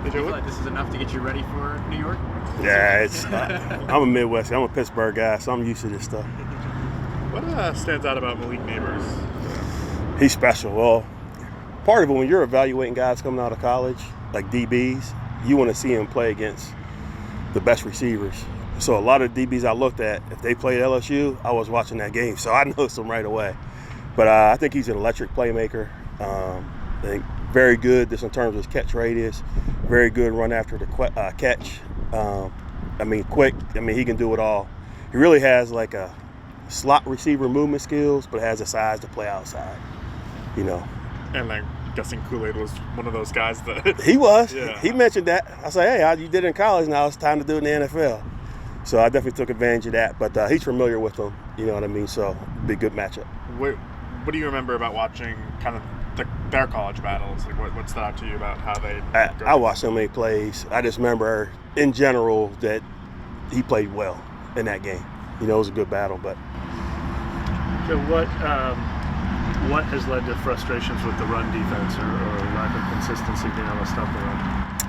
Do you feel like this is enough to get you ready for New York? Yeah, I'm a Midwest guy. I'm a Pittsburgh guy, so I'm used to this stuff. What stands out about Malik Nabers? He's special. Well, part of it, when you're evaluating guys coming out of college, like DBs, you want to see him play against the best receivers. So a lot of DBs I looked at, if they played LSU, I was watching that game, so I noticed him right away. But I think he's an electric playmaker. I think very good just in terms of his catch radius, very good run after the catch. Quick. He can do it all. He really has like a slot receiver movement skills, but has the size to play outside, And I'm guessing Kool-Aid was one of those guys that... He was. Yeah. He mentioned that. I said, hey, you did it in college, now it's time to do it in the NFL. So I definitely took advantage of that. But he's familiar with them, you know what I mean? So it'd be a good matchup. What do you remember about watching kind of their college battles? Like what stood out to you about how they... I watched so many plays. I just remember, in general, that he played well in that game. It was a good battle, but... So what has led to frustrations with the run defense or lack of consistency being able to stop the run?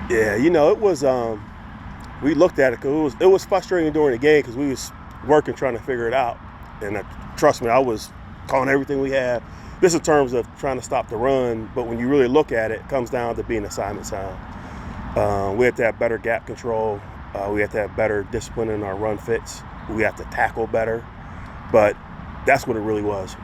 Yeah, it was we looked at it because it was frustrating during the game because we was working trying to figure it out. And trust me, I was calling everything we had. This in terms of trying to stop the run, but when you really look at it, it comes down to being assignment sound. We have to have better gap control. We have to have better discipline in our run fits. We have to tackle better. But that's what it really was.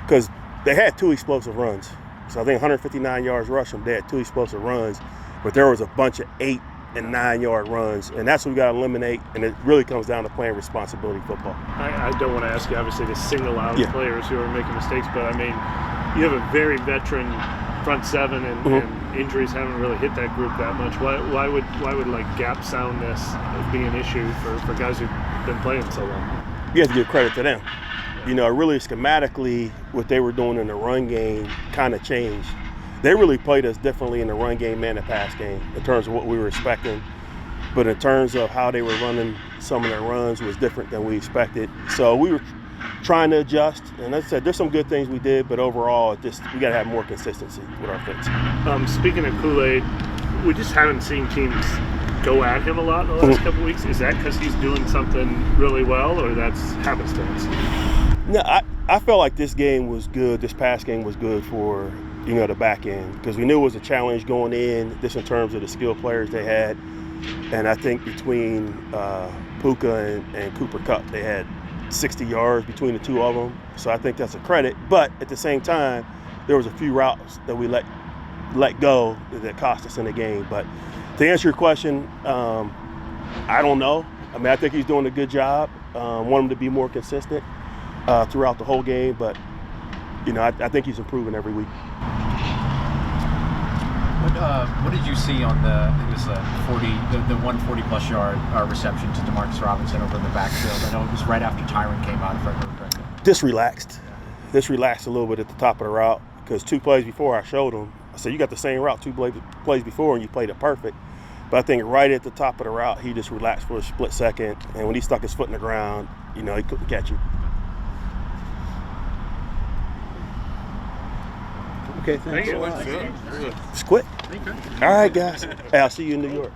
Because they had 2 explosive runs. So I think 159 yards rushing, they had 2 explosive runs, but there was a bunch of 8 and 9-yard runs, and that's what we got to eliminate, and it really comes down to playing responsibility football. I don't want to ask you, obviously, to single out players who are making mistakes, but, you have a very veteran front seven, and injuries haven't really hit that group that much. Why would like gap soundness be an issue for guys who've been playing so long? You have to give credit to them. Really schematically, what they were doing in the run game kind of changed. They really played us differently in the run game and the pass game in terms of what we were expecting. But in terms of how they were running some of their runs was different than we expected. So we were trying to adjust. And as I said, there's some good things we did, but overall, we got to have more consistency with our fits. Speaking of Kool-Aid, we just haven't seen teams go at him a lot in the last couple of weeks. Is that because he's doing something really well, or that's happenstance? No, I felt like this game was good. This pass game was good for, the back end, because we knew it was a challenge going in, just in terms of the skilled players they had. And I think between Puka and Cooper Kupp, they had 60 yards between the two of them. So I think that's a credit. But at the same time, there was a few routes that we let go that cost us in the game. But to answer your question, I don't know. I think he's doing a good job. Want him to be more consistent throughout the whole game, but I think he's improving every week. What did you see on the 140 plus yard reception to Demarcus Robinson over in the backfield? I know it was right after Tyron came out, if I remember correctly. Just relaxed a little bit at the top of the route, because 2 plays before I showed him. I said, you got the same route 2 plays before and you played it perfect. But I think right at the top of the route, he just relaxed for a split second, and when he stuck his foot in the ground, he couldn't catch him. Okay, thanks. Thank you. It's quick. All right, guys. Hey, I'll see you in New York.